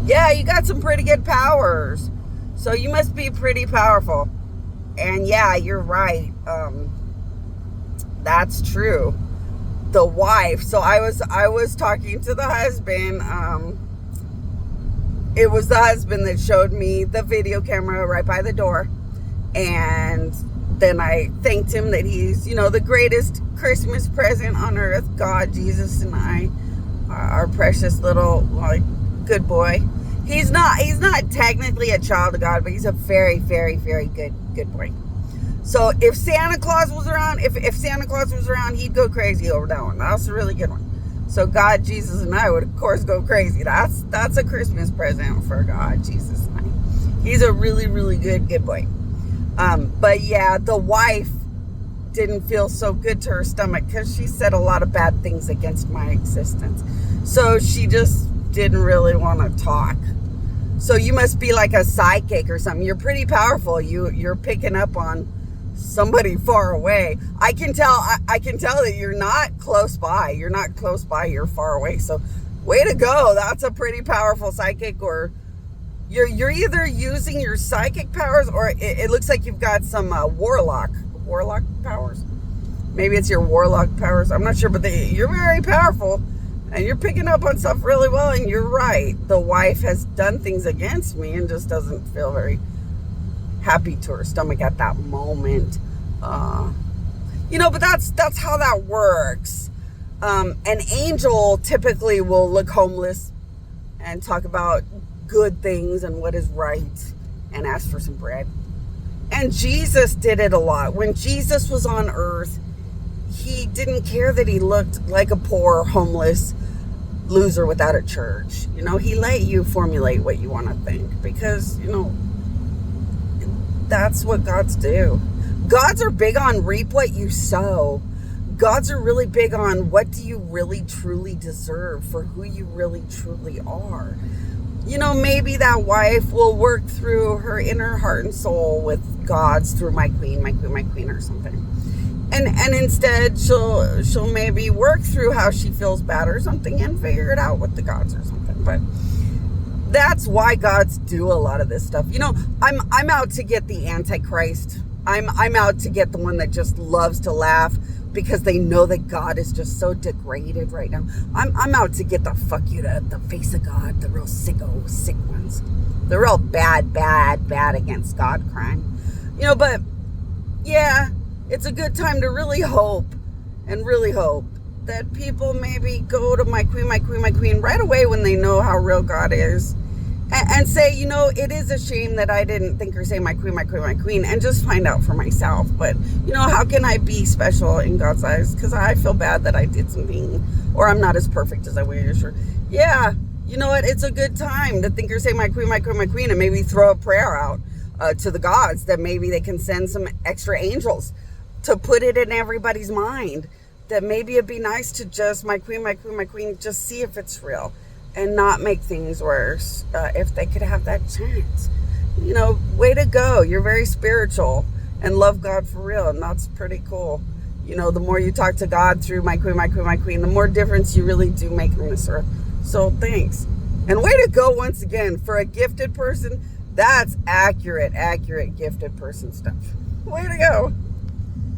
Yeah, you got some pretty good powers. So you must be pretty powerful. And yeah, you're right. That's true. The wife. So I was talking to the husband. It was the husband that showed me the video camera right by the door. And then I thanked him that he's, the greatest Christmas present on earth. God, Jesus, and I, our precious little, good boy. He's not technically a child of God, but he's a very, very, very good boy. So if Santa Claus was around, if Santa Claus was around, he'd go crazy over that one. That's a really good one. So God, Jesus, and I would, of course, go crazy. That's a Christmas present for God, Jesus, and I. He's a really, really good boy. But yeah, the wife didn't feel so good to her stomach because she said a lot of bad things against my existence. So she just didn't really want to talk. So you must be like a psychic or something. You're pretty powerful. You're picking up on somebody far away. I can tell that you're not close by. You're not close by. You're far away. So way to go. That's a pretty powerful psychic, or you're either using your psychic powers, or it looks like you've got some warlock powers. Maybe it's your warlock powers. I'm not sure, but you're very powerful. And you're picking up on stuff really well, and you're right. The wife has done things against me and just doesn't feel very happy to her stomach at that moment. But that's how that works. An angel typically will look homeless and talk about good things and what is right and ask for some bread. And Jesus did it a lot. When Jesus was on earth, he didn't care that he looked like a poor, homeless loser without a church. He let you formulate what you want to think because, that's what gods do. Gods are big on reap what you sow. Gods are really big on what do you really truly deserve for who you really truly are. Maybe that wife will work through her inner heart and soul with gods through my queen or something. And instead she'll maybe work through how she feels bad or something and figure it out with the gods or something. But that's why gods do a lot of this stuff. I'm out to get the Antichrist. I'm out to get the one that just loves to laugh because they know that God is just so degraded right now. I'm out to get the fuck you to the face of God, the real sick ones. The real bad against God crime. But yeah, it's a good time to really hope that people maybe go to my queen right away when they know how real God is, and say, it is a shame that I didn't think or say my queen, and just find out for myself. But how can I be special in God's eyes? Because I feel bad that I did something, or I'm not as perfect as I wish. Or yeah, you know what? It's a good time to think or say my queen, and maybe throw a prayer out to the gods that maybe they can send some extra angels to put it in everybody's mind that maybe it'd be nice to just my queen, just see if it's real and not make things worse if they could have that chance. Way to go. You're very spiritual and love God for real, and that's pretty cool. The more you talk to God through my queen, the more difference you really do make on this earth. So thanks. And way to go once again for a gifted person. That's accurate gifted person stuff. Way to go.